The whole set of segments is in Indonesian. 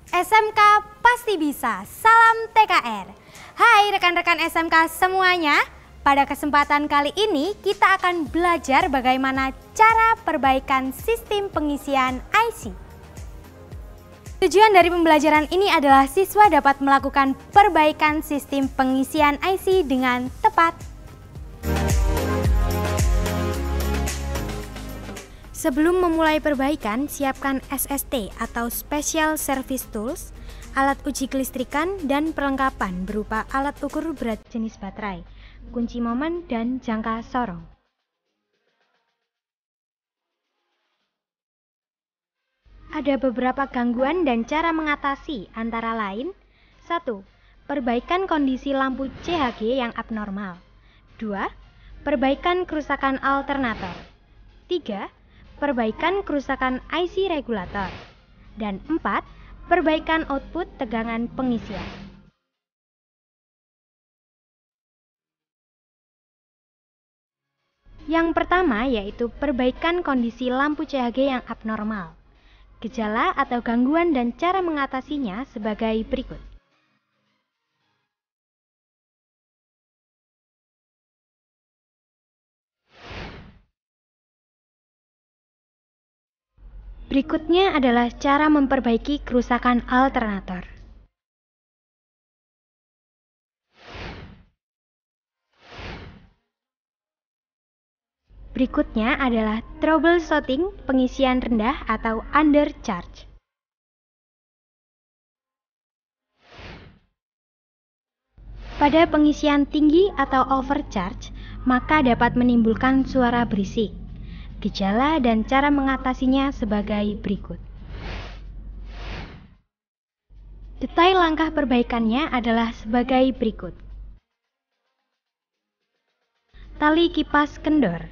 SMK pasti bisa, salam TKR. Hai rekan-rekan SMK semuanya, pada kesempatan kali ini kita akan belajar bagaimana cara perbaikan sistem pengisian IC. Tujuan dari pembelajaran ini adalah siswa dapat melakukan perbaikan sistem pengisian IC dengan tepat. Sebelum memulai perbaikan, siapkan SST atau Special Service Tools, alat uji kelistrikan, dan perlengkapan berupa alat ukur berat jenis baterai, kunci momen, dan jangka sorong. Ada beberapa gangguan dan cara mengatasi, antara lain 1. Perbaikan kondisi lampu CHG yang abnormal. 2. Perbaikan kerusakan alternator. 3. Perbaikan kerusakan IC regulator. Dan 4. Perbaikan output tegangan pengisian. Yang pertama yaitu perbaikan kondisi lampu CHG yang abnormal. Gejala atau gangguan dan cara mengatasinya sebagai berikut. Berikutnya adalah cara memperbaiki kerusakan alternator. Berikutnya adalah troubleshooting pengisian rendah atau undercharge. Pada pengisian tinggi atau overcharge, maka dapat menimbulkan suara berisik. Gejala dan cara mengatasinya sebagai berikut. Detail langkah perbaikannya adalah sebagai berikut. Tali kipas kendor.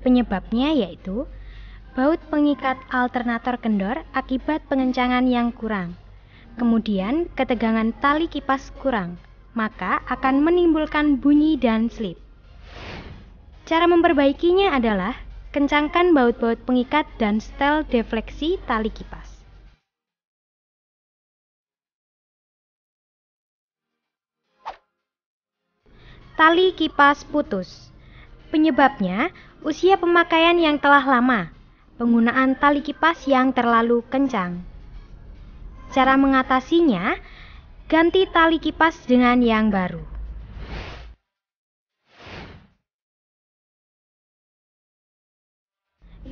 Penyebabnya yaitu baut pengikat alternator kendor akibat pengencangan yang kurang. Kemudian ketegangan tali kipas kurang, maka akan menimbulkan bunyi dan slip. Cara memperbaikinya adalah kencangkan baut-baut pengikat dan setel defleksi tali kipas. Tali kipas putus. Penyebabnya, usia pemakaian yang telah lama, penggunaan tali kipas yang terlalu kencang. Cara mengatasinya, ganti tali kipas dengan yang baru.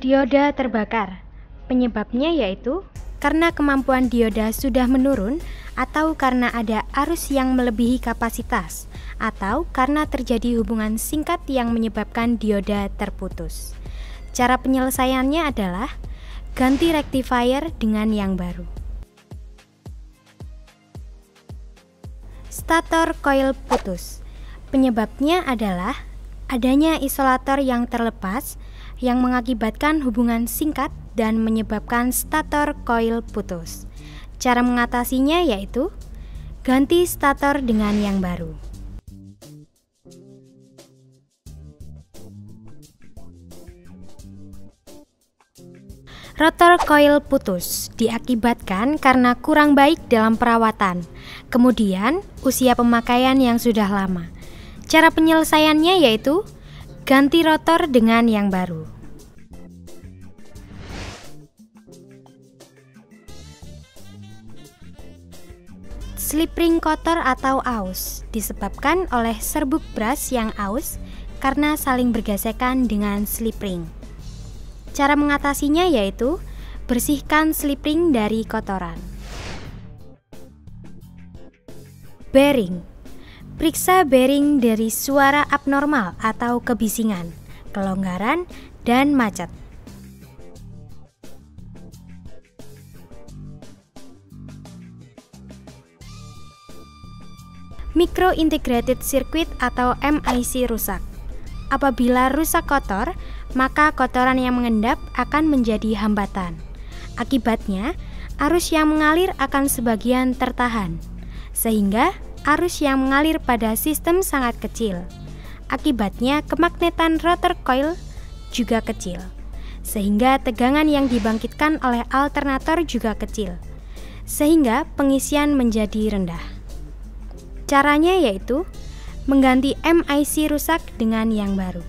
Dioda terbakar. Penyebabnya yaitu karena kemampuan dioda sudah menurun, atau karena ada arus yang melebihi kapasitas, atau karena terjadi hubungan singkat yang menyebabkan dioda terputus. Cara penyelesaiannya adalah ganti rectifier dengan yang baru. Stator coil putus. Penyebabnya adalah adanya isolator yang terlepas yang mengakibatkan hubungan singkat dan menyebabkan stator coil putus. Cara mengatasinya yaitu ganti stator dengan yang baru. Rotor coil putus diakibatkan karena kurang baik dalam perawatan, kemudian usia pemakaian yang sudah lama. Cara penyelesaiannya yaitu ganti rotor dengan yang baru. Slip ring kotor atau aus disebabkan oleh serbuk bras yang aus karena saling bergesekan dengan slip ring. Cara mengatasinya yaitu bersihkan slip ring dari kotoran. Bearing. Periksa bearing dari suara abnormal atau kebisingan, kelonggaran, dan macet. Micro Integrated Circuit atau MIC rusak. Apabila rusak kotor, maka kotoran yang mengendap akan menjadi hambatan. Akibatnya, arus yang mengalir akan sebagian tertahan, sehingga arus yang mengalir pada sistem sangat kecil. Akibatnya, kemagnetan rotor coil juga kecil, sehingga tegangan yang dibangkitkan oleh alternator juga kecil. sehingga pengisian menjadi rendah. Caranya yaitu mengganti MIC rusak dengan yang baru.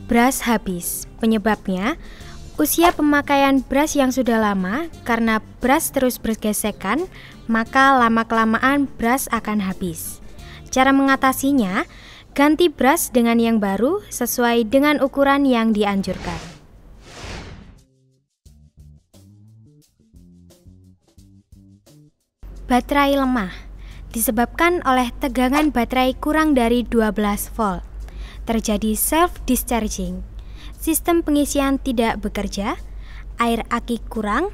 Brush habis. Penyebabnya, usia pemakaian brush yang sudah lama. Karena brush terus bergesekan, maka lama-kelamaan brush akan habis. Cara mengatasinya, ganti brush dengan yang baru sesuai dengan ukuran yang dianjurkan. Baterai lemah disebabkan oleh tegangan baterai kurang dari 12 volt. Terjadi self-discharging, sistem pengisian tidak bekerja, air aki kurang,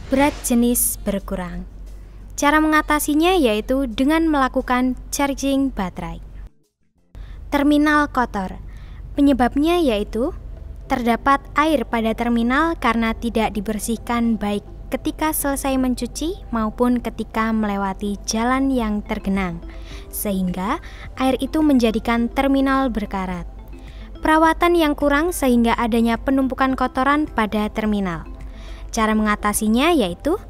berat jenis berkurang. Cara mengatasinya yaitu dengan melakukan charging baterai. Terminal kotor. Penyebabnya yaitu terdapat air pada terminal karena tidak dibersihkan baik ketika selesai mencuci maupun ketika melewati jalan yang tergenang, sehingga air itu menjadikan terminal berkarat. Perawatan yang kurang sehingga adanya penumpukan kotoran pada terminal. Cara mengatasinya yaitu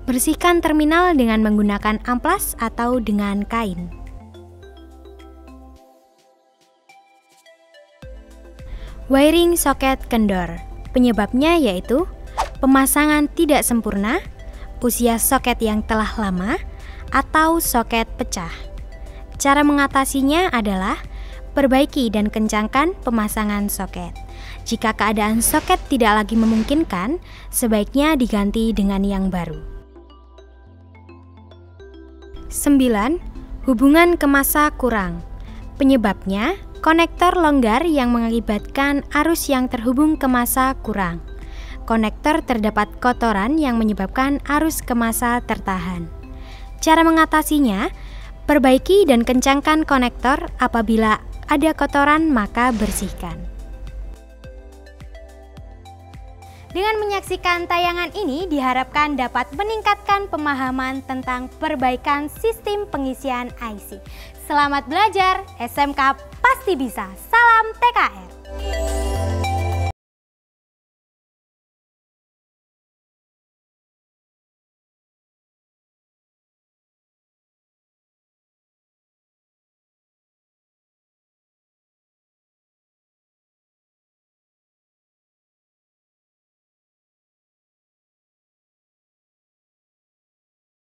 bersihkan terminal dengan menggunakan amplas atau dengan kain. Wiring soket kendor. Penyebabnya yaitu pemasangan tidak sempurna, usia soket yang telah lama, atau soket pecah. Cara mengatasinya adalah perbaiki dan kencangkan pemasangan soket. Jika keadaan soket tidak lagi memungkinkan, sebaiknya diganti dengan yang baru. 9. Hubungan kemasa kurang. Penyebabnya, konektor longgar yang mengakibatkan arus yang terhubung ke masa kurang. Konektor terdapat kotoran yang menyebabkan arus ke masa tertahan. Cara mengatasinya, perbaiki dan kencangkan konektor. Apabila ada kotoran, maka bersihkan. Dengan menyaksikan tayangan ini diharapkan dapat meningkatkan pemahaman tentang perbaikan sistem pengisian IC. Selamat belajar, SMK pasti bisa. Salam TKR.